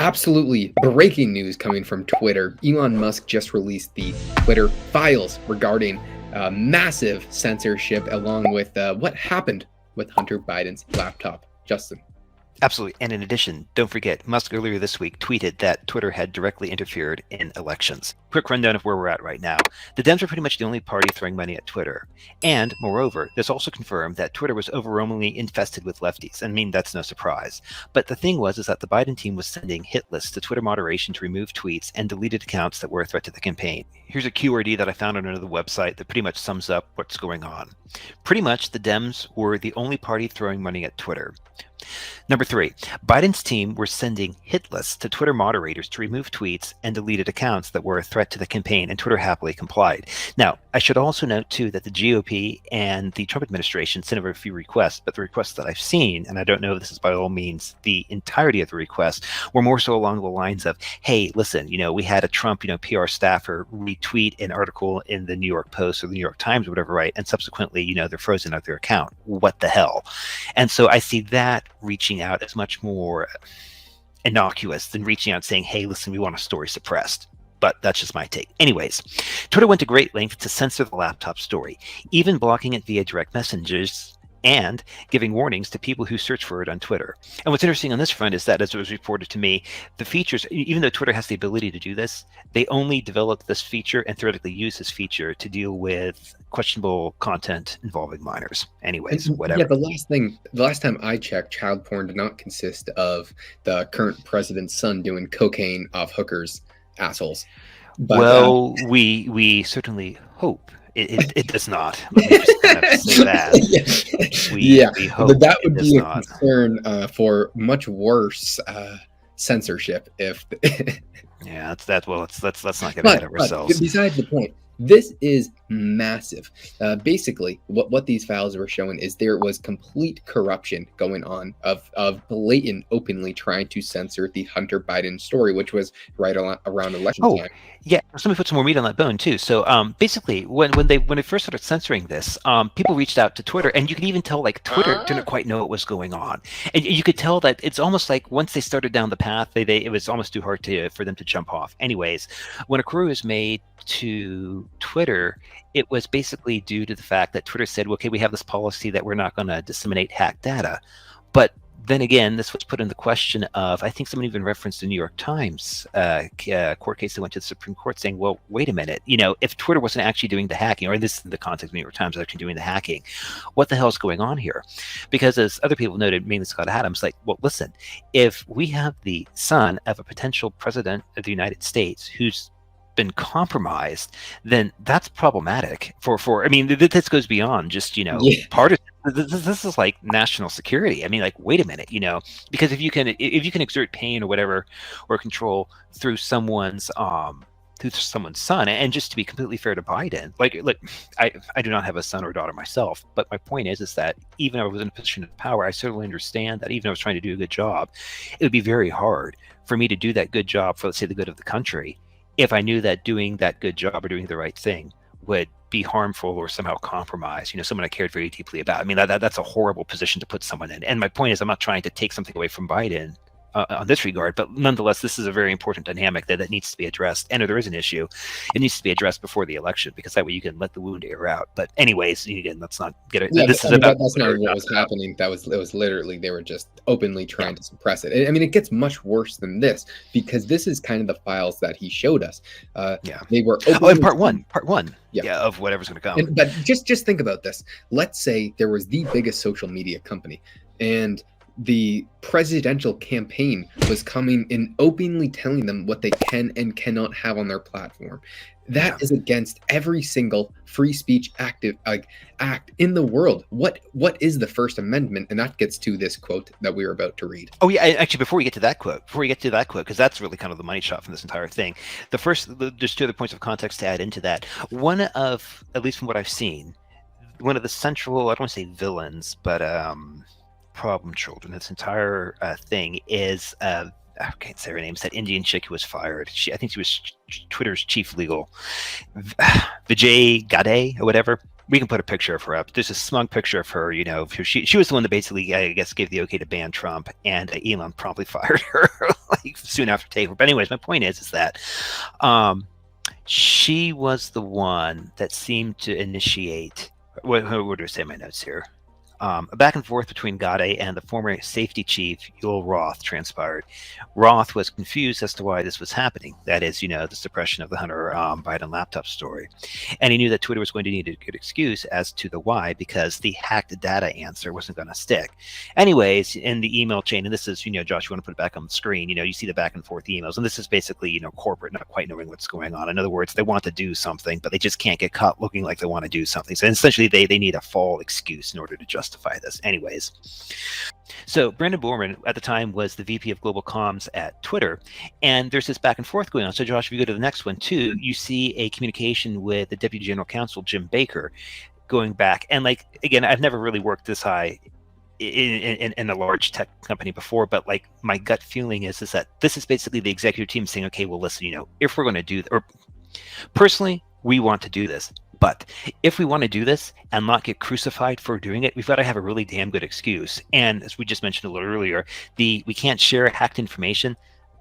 absolutely breaking news coming from Twitter. Elon Musk just released the Twitter files regarding massive censorship, along with what happened with Hunter Biden's laptop. Justin. Absolutely. And in addition, don't forget, Musk earlier this week tweeted that Twitter had directly interfered in elections. Quick rundown of where we're at right now. The Dems are pretty much the only party throwing money at Twitter. And moreover, this also confirmed that Twitter was overwhelmingly infested with lefties. I mean, that's no surprise. But the thing is that the Biden team was sending hit lists to Twitter moderation to remove tweets and deleted accounts that were a threat to the campaign. Here's a QRD that I found on another website that pretty much sums up what's going on. Pretty much, the Dems were the only party throwing money at Twitter. Number 3, Biden's team were sending hit lists to Twitter moderators to remove tweets and deleted accounts that were a threat to the campaign, and Twitter happily complied. Now, I should also note, too, that the GOP and the Trump administration sent over a few requests, but the requests that I've seen, and I don't know if this is by all means the entirety of the request, were more so along the lines of, hey, listen, we had a Trump, PR staffer retweet an article in the New York Post or the New York Times or whatever, right? And subsequently, they're frozen out of their account. What the hell? And so I see that reaching out as much more innocuous than reaching out saying, hey, listen, we want a story suppressed. But that's just my take. Anyways, Twitter went to great lengths to censor the laptop story, even blocking it via direct messages and giving warnings to people who search for it on Twitter. And what's interesting on this front is that, as it was reported to me, the features, even though Twitter has the ability to do this, they only developed this feature and theoretically use this feature to deal with questionable content involving minors. Anyways, whatever. Yeah, the last time I checked, child porn did not consist of the current president's son doing cocaine off hookers' assholes. But, well, we certainly hope it does not. Let me just kind of say that. We hope but that would be a not. concern for much worse censorship if. Yeah, let's not get ahead of ourselves. But besides the point, this is massive. Basically, what these files were showing is there was complete corruption going on of blatant, openly trying to censor the Hunter Biden story, which was right around election time. Yeah, let me put some more meat on that bone too. So basically, when they first started censoring this, people reached out to Twitter, and you could even tell like Twitter didn't quite know what was going on, and you could tell that it's almost like once they started down the path, it was almost too hard for them to jump off. Anyways, when a query was made to Twitter, it was basically due to the fact that Twitter said, okay, we have this policy that we're not going to disseminate hacked data. But then again, this was put in the question of, I think someone even referenced the New York Times court case that went to the Supreme Court saying, well, wait a minute, if Twitter wasn't actually doing the hacking, or this is the context of the New York Times actually doing the hacking, what the hell is going on here? Because as other people noted, mainly Scott Adams, like, well, listen, if we have the son of a potential president of the United States who's been compromised, then that's problematic for I mean, this goes beyond just partisan. This is like national security. I mean, like, wait a minute, because if you can exert pain or whatever or control through someone's son, and just to be completely fair to Biden, like I do not have a son or a daughter myself, but my point is that even if I was in a position of power, I certainly understand that even if I was trying to do a good job, it would be very hard for me to do that good job for, let's say, the good of the country, if I knew that doing that good job or doing the right thing would be harmful or somehow compromise, someone I cared very deeply about. I mean, that's a horrible position to put someone in. And my point is, I'm not trying to take something away from Biden on this regard, but nonetheless, this is a very important dynamic that needs to be addressed. And if there is an issue, it needs to be addressed before the election, because that way you can let the wound air out. But anyways, again, let's not get it. Yeah, that's not what was happening. It was literally, they were just openly trying to suppress it. I mean, it gets much worse than this, because this is kind of the files that he showed us. They were in part one of whatever's going to come. But just think about this. Let's say there was the biggest social media company, and the presidential campaign was coming and openly telling them what they can and cannot have on their platform. That is against every single free speech act in the world. What is the First Amendment? And that gets to this quote that we were about to read. Oh yeah, actually, before we get to that quote, because that's really kind of the money shot from this entire thing. There's two other points of context to add into that. One of, at least from what I've seen, one of the central, I don't want to say villains, but problem children, this entire thing is I can't say her name. It's that Indian chick who was fired. I think she was Twitter's chief legal, Vijay Gadde or whatever. We can put a picture of her up. There's a smug picture of her. She was the one that basically, I guess, gave the okay to ban Trump, and Elon promptly fired her like soon after takeover. But anyways, my point is that she was the one that seemed to initiate. What do I say in my notes here? A back and forth between Gade and the former safety chief, Yoel Roth, transpired. Roth was confused as to why this was happening. That is, the suppression of the Hunter Biden laptop story. And he knew that Twitter was going to need a good excuse as to the why, because the hacked data answer wasn't going to stick. Anyways, in the email chain, and this is, Josh, you want to put it back on the screen, you see the back and forth emails. And this is basically, corporate not quite knowing what's going on. In other words, they want to do something, but they just can't get caught looking like they want to do something. So essentially, they need a fall excuse in order to justify this. Anyways, so Brandon Borman at the time was the VP of Global Comms at Twitter, and there's this back and forth going on. So Josh, if you go to the next one too, you see a communication with the Deputy General Counsel, Jim Baker, going back. And like, again, I've never really worked this high in a large tech company before, but like my gut feeling is that this is basically the executive team saying, okay, well, listen, if we're going to do, or personally, we want to do this. But if we want to do this and not get crucified for doing it, we've got to have a really damn good excuse. And as we just mentioned a little earlier, we can't share hacked information.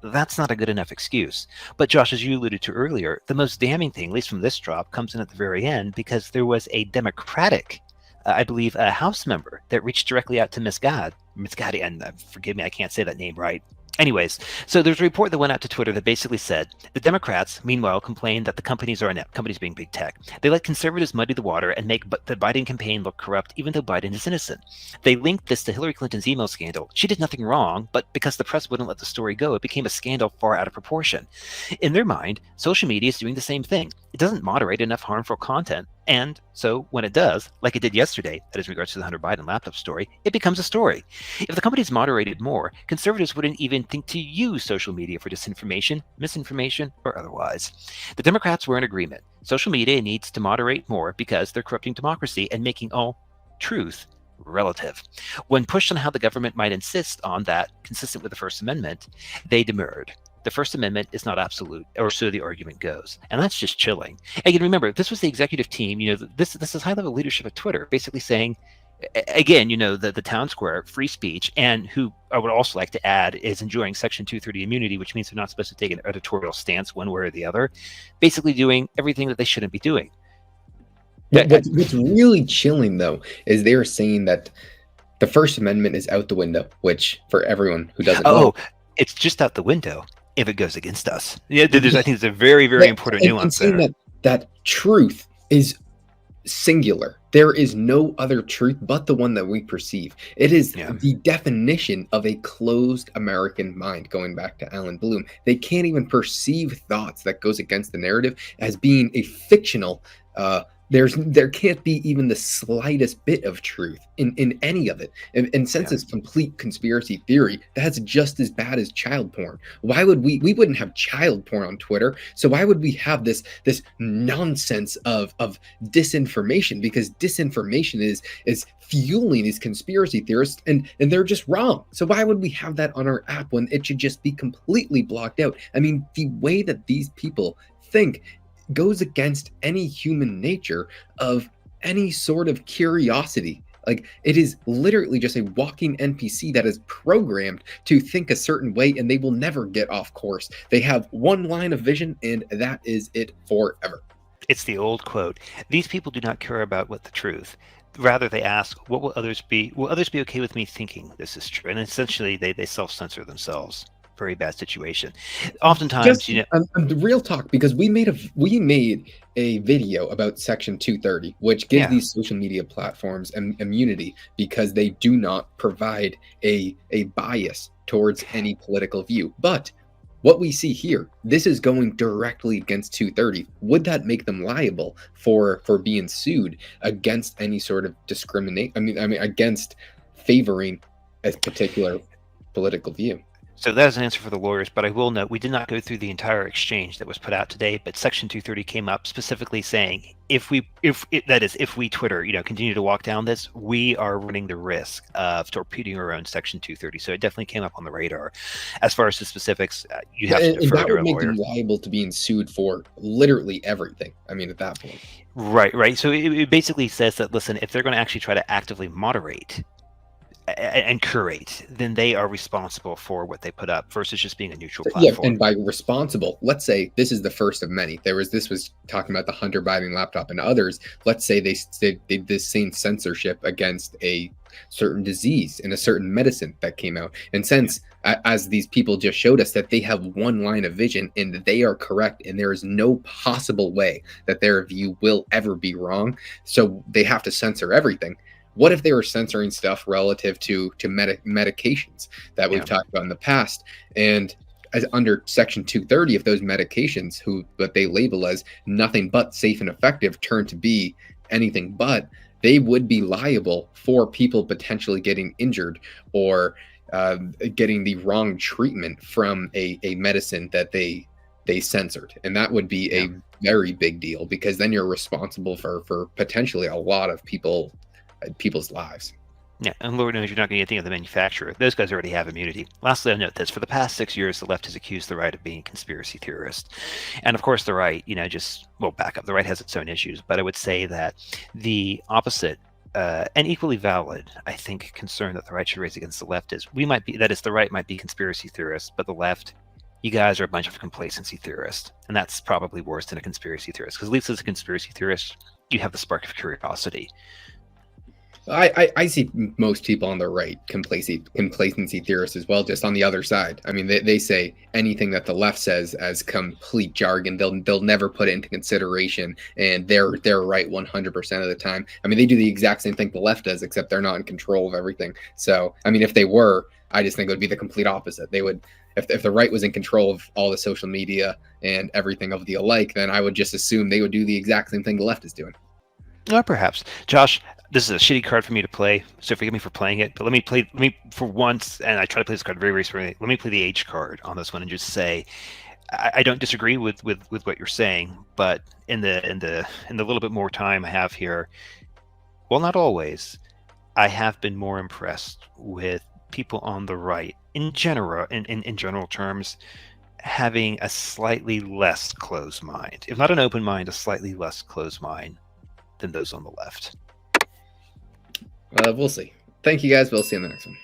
That's not a good enough excuse. But Josh, as you alluded to earlier, the most damning thing, at least from this drop, comes in at the very end, because there was a Democratic, I believe, a House member that reached directly out to Ms. Gade, and forgive me, I can't say that name right. Anyways, so there's a report that went out to Twitter that basically said the Democrats, meanwhile, complained that the companies are inept, companies being big tech. They let conservatives muddy the water and make the Biden campaign look corrupt, even though Biden is innocent. They linked this to Hillary Clinton's email scandal. She did nothing wrong, but because the press wouldn't let the story go, it became a scandal far out of proportion. In their mind, social media is doing the same thing. It doesn't moderate enough harmful content. And so when it does, like it did yesterday, that is in regards to the Hunter Biden laptop story, it becomes a story. If the companies moderated more, conservatives wouldn't even think to use social media for disinformation, misinformation, or otherwise. The Democrats were in agreement. Social media needs to moderate more because they're corrupting democracy and making all truth relative. When pushed on how the government might insist on that, consistent with the First Amendment, they demurred. The First Amendment is not absolute, or so the argument goes. And that's just chilling. Again, remember, this was the executive team, this is high-level leadership at Twitter, basically saying, again, the town square, free speech, and who I would also like to add is enjoying Section 230 immunity, which means they're not supposed to take an editorial stance one way or the other, basically doing everything that they shouldn't be doing. What's really chilling, though, is they're saying that the First Amendment is out the window, which for everyone who doesn't know. It's just out the window if it goes against us. Yeah, I think it's a very, very important nuance there. That truth is singular. There is no other truth but the one that we perceive. It is the definition of a closed American mind, going back to Alan Bloom. They can't even perceive thoughts that goes against the narrative as being a fictional there can't be even the slightest bit of truth in any of it. And since it's complete conspiracy theory, that's just as bad as child porn. Why would we wouldn't have child porn on Twitter? So why would we have this nonsense of disinformation? Because disinformation is fueling these conspiracy theorists, and they're just wrong. So why would we have that on our app when it should just be completely blocked out? I mean, the way that these people think goes against any human nature of any sort of curiosity. Like, it is literally just a walking NPC that is programmed to think a certain way, and they will never get off course. They have one line of vision, and that is it forever. It's the old quote. These people do not care about what the truth. Rather, they ask, what will others be? Will others be okay with me thinking this is true? And essentially, they self-censor themselves. Very bad situation. Oftentimes, the real talk, because we made a video about Section 230, which gives these social media platforms immunity because they do not provide a bias towards any political view. But what we see here, this is going directly against 230. Would that make them liable for being sued against any sort of discrimination? I mean, against favoring a particular political view? So that is an answer for the lawyers, but I will note we did not go through the entire exchange that was put out today, but Section 230 came up specifically saying if we Twitter, continue to walk down this, we are running the risk of torpedoing our own Section 230. So it definitely came up on the radar. As far as the specifics, you have to And defer that to would a make lawyer. them liable to being sued for literally everything. I mean, at that point. Right. So it basically says that, listen, if they're going to actually try to actively moderate and curate, then they are responsible for what they put up versus just being a neutral Yeah, platform. and by responsible, let's say this is the first of many. This was talking about the Hunter Biden laptop and others. Let's say they did this same censorship against a certain disease and a certain medicine that came out. And since, as these people just showed us, that they have one line of vision and they are correct, and there is no possible way that their view will ever be wrong, so they have to censor everything. What if they were censoring stuff relative to medications that we've talked about in the past? And as under Section 230, if those medications, what they label as nothing but safe and effective, turn to be anything but, they would be liable for people potentially getting injured or getting the wrong treatment from a medicine that they censored. And that would be a very big deal, because then you're responsible for potentially a lot of people's lives. Yeah, and Lord knows you're not going to get anything of the manufacturer. Those guys already have immunity. Lastly, I'll note this. For the past 6 years, the left has accused the right of being a conspiracy theorist. And of course, the right, back up. The right has its own issues. But I would say that the opposite and equally valid, I think, concern that the right should raise against the left is the right might be conspiracy theorists, but the left, you guys are a bunch of complacency theorists. And that's probably worse than a conspiracy theorist, because at least as a conspiracy theorist, you have the spark of curiosity. I see most people on the right complacency theorists as well, just on the other side. I mean, they say anything that the left says as complete jargon. They'll never put it into consideration, and they're right 100% of the time. I mean, they do the exact same thing the left does, except they're not in control of everything. So, I mean, if they were, I just think it would be the complete opposite. They would, if the right was in control of all the social media and everything of the alike, then I would just assume they would do the exact same thing the left is doing. Perhaps. Josh, this is a shitty card for me to play, so forgive me for playing it, but let me for once, and I try to play this card very, very slowly, let me play the H card on this one and just say, I don't disagree with what you're saying, but in the little bit more time I have here, well, not always, I have been more impressed with people on the right in general, in general terms, having a slightly less closed mind. If not an open mind, a slightly less closed mind than those on the left. We'll see. Thank you, guys. We'll see you in the next one.